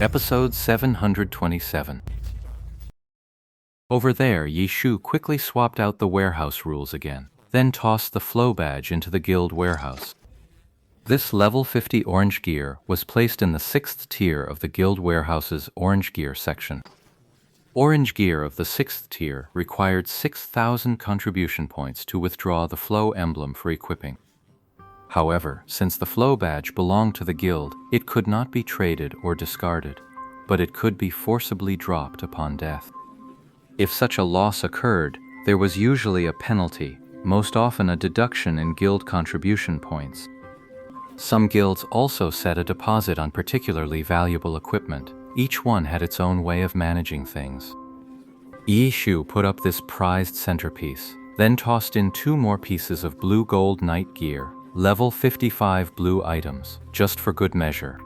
Episode 727. Over there, Yishu quickly swapped out the warehouse rules again, then tossed the flow badge into the guild warehouse. This level 50 orange gear was placed in the 6th tier of the guild warehouse's orange gear section. Orange gear of the 6th tier required 6,000 contribution points to withdraw the flow emblem for equipping. However, since the flow badge belonged to the guild, it could not be traded or discarded, but it could be forcibly dropped upon death. If such a loss occurred, there was usually a penalty, most often a deduction in guild contribution points. Some guilds also set a deposit on particularly valuable equipment. Each one had its own way of managing things. Yishu put up this prized centerpiece, then tossed in 2 more pieces of blue gold knight gear, level 55 blue items, just for good measure.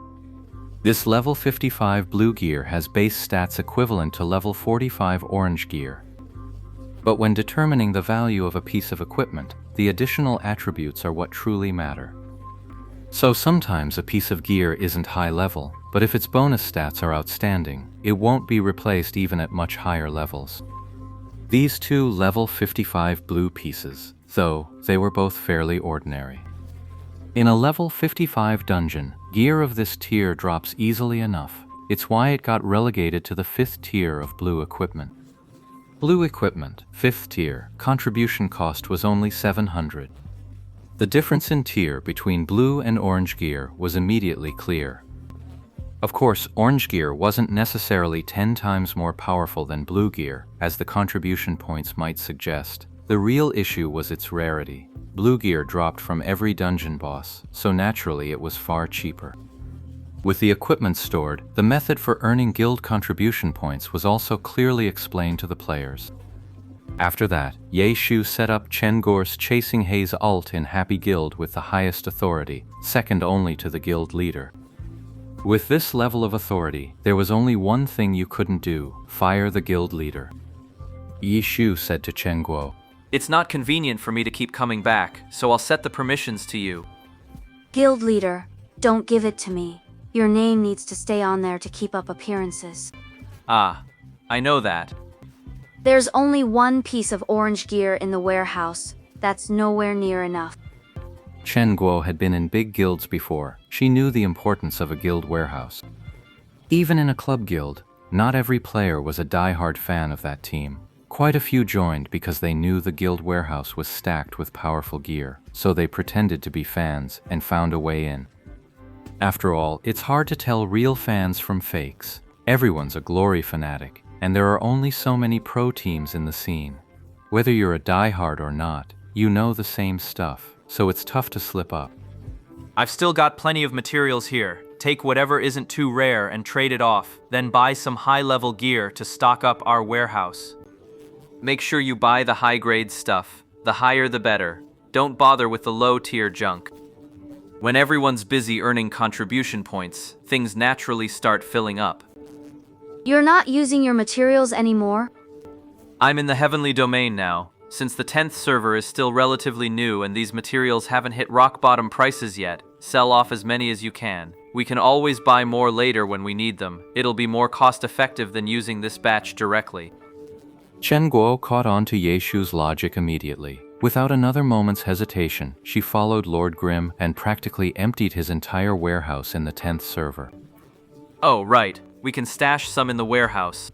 This level 55 blue gear has base stats equivalent to level 45 orange gear. But when determining the value of a piece of equipment, the additional attributes are what truly matter. So sometimes a piece of gear isn't high level, but if its bonus stats are outstanding, it won't be replaced even at much higher levels. These 2 level 55 blue pieces, though, they were both fairly ordinary. In a level 55 dungeon, gear of this tier drops easily enough. It's why it got relegated to the 5th tier of blue equipment. Blue equipment, 5th tier, contribution cost was only 700. The difference in tier between blue and orange gear was immediately clear. Of course, orange gear wasn't necessarily 10 times more powerful than blue gear, as the contribution points might suggest. The real issue was its rarity. Blue gear dropped from every dungeon boss, so naturally it was far cheaper. With the equipment stored, the method for earning guild contribution points was also clearly explained to the players. After that, Yishu set up Chen Guo's Chasing Haze ult in Happy Guild with the highest authority, second only to the guild leader. With this level of authority, there was only one thing you couldn't do: fire the guild leader. Yishu said to Chen Guo, "It's not convenient for me to keep coming back, so I'll set the permissions to you." Guild leader, don't give it to me. Your name needs to stay on there to keep up appearances. Ah, I know that. There's only 1 piece of orange gear in the warehouse. That's nowhere near enough. Chen Guo had been in big guilds before. She knew the importance of a guild warehouse. Even in a club guild, not every player was a die-hard fan of that team. Quite a few joined because they knew the guild warehouse was stacked with powerful gear, so they pretended to be fans and found a way in. After all, it's hard to tell real fans from fakes. Everyone's a glory fanatic, and there are only so many pro teams in the scene. Whether you're a die-hard or not, you know the same stuff, so it's tough to slip up. I've still got plenty of materials here. Take whatever isn't too rare and trade it off, then buy some high-level gear to stock up our warehouse. Make sure you buy the high-grade stuff. The higher the better. Don't bother with the low-tier junk. When everyone's busy earning contribution points, things naturally start filling up. You're not using your materials anymore? I'm in the heavenly domain now. Since the 10th server is still relatively new and these materials haven't hit rock-bottom prices yet, sell off as many as you can. We can always buy more later when we need them. It'll be more cost-effective than using this batch directly. Chen Guo caught on to Yishu's logic immediately. Without another moment's hesitation, she followed Lord Grimm and practically emptied his entire warehouse in the 10th server. Oh, right. We can stash some in the warehouse.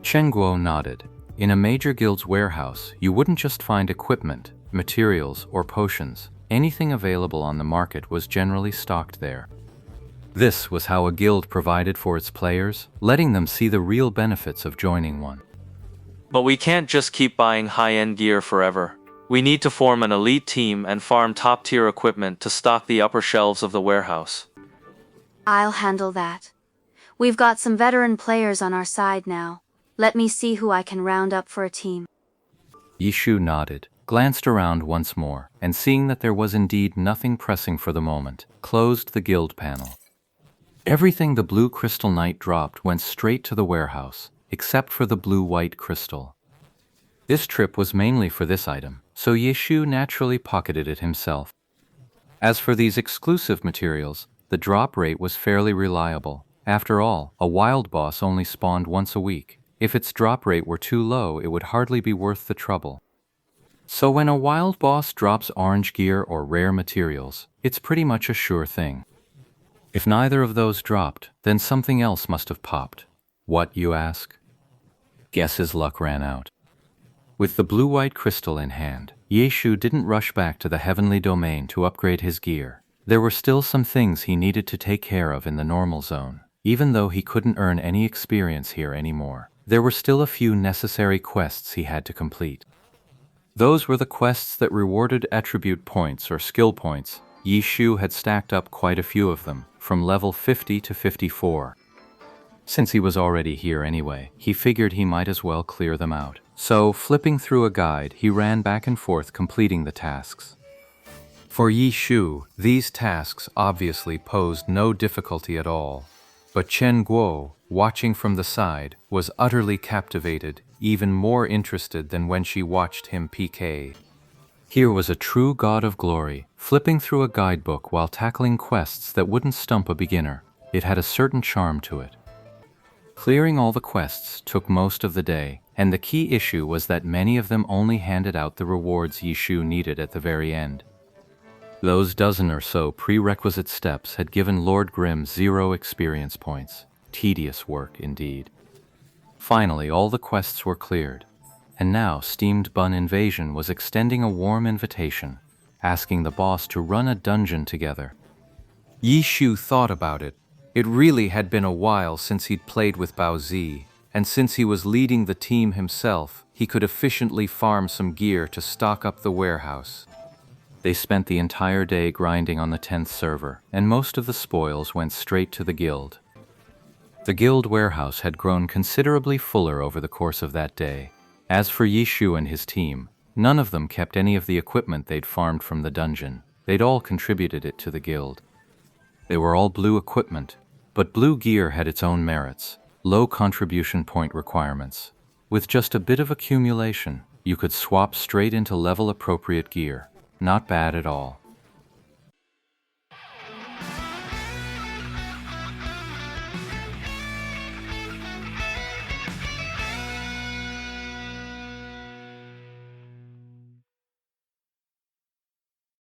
Chen Guo nodded. In a major guild's warehouse, you wouldn't just find equipment, materials, or potions. Anything available on the market was generally stocked there. This was how a guild provided for its players, letting them see the real benefits of joining one. But we can't just keep buying high-end gear forever. We need to form an elite team and farm top-tier equipment to stock the upper shelves of the warehouse. I'll handle that. We've got some veteran players on our side now. Let me see who I can round up for a team. Yishu nodded, glanced around once more, and seeing that there was indeed nothing pressing for the moment, closed the guild panel. Everything the blue crystal knight dropped went straight to the warehouse, except for the blue-white crystal. This trip was mainly for this item, so Yishu naturally pocketed it himself. As for these exclusive materials, the drop rate was fairly reliable, After all, a wild boss only spawned once a week. If its drop rate were too low, it would hardly be worth the trouble. So when a wild boss drops orange gear or rare materials, it's pretty much a sure thing. If neither of those dropped, then something else must have popped. What, you ask? Guess his luck ran out. With the blue-white crystal in hand, Yeshu didn't rush back to the heavenly domain to upgrade his gear. There were still some things he needed to take care of in the normal zone. Even though he couldn't earn any experience here anymore, there were still a few necessary quests he had to complete. Those were the quests that rewarded attribute points or skill points. Yeshu had stacked up quite a few of them, from level 50 to 54. Since he was already here anyway, he figured he might as well clear them out. So, flipping through a guide, he ran back and forth completing the tasks. For Yeshu, these tasks obviously posed no difficulty at all. But Chen Guo, watching from the side, was utterly captivated, even more interested than when she watched him PK. Here was a true god of glory, flipping through a guidebook while tackling quests that wouldn't stump a beginner. It had a certain charm to it. Clearing all the quests took most of the day, and the key issue was that many of them only handed out the rewards Yeshu needed at the very end. Those dozen or so prerequisite steps had given Lord Grimm 0 experience points. Tedious work indeed. Finally, all the quests were cleared, and now Steamed Bun Invasion was extending a warm invitation, asking the boss to run a dungeon together. Yeshu thought about it. It really had been a while since he'd played with Bao Zi, and since he was leading the team himself, he could efficiently farm some gear to stock up the warehouse. They spent the entire day grinding on the 10th server, and most of the spoils went straight to the guild. The guild warehouse had grown considerably fuller over the course of that day. As for Yeshu and his team, none of them kept any of the equipment they'd farmed from the dungeon. They'd all contributed it to the guild. They were all blue equipment, but blue gear had its own merits, low contribution point requirements. With just a bit of accumulation, you could swap straight into level-appropriate gear. Not bad at all.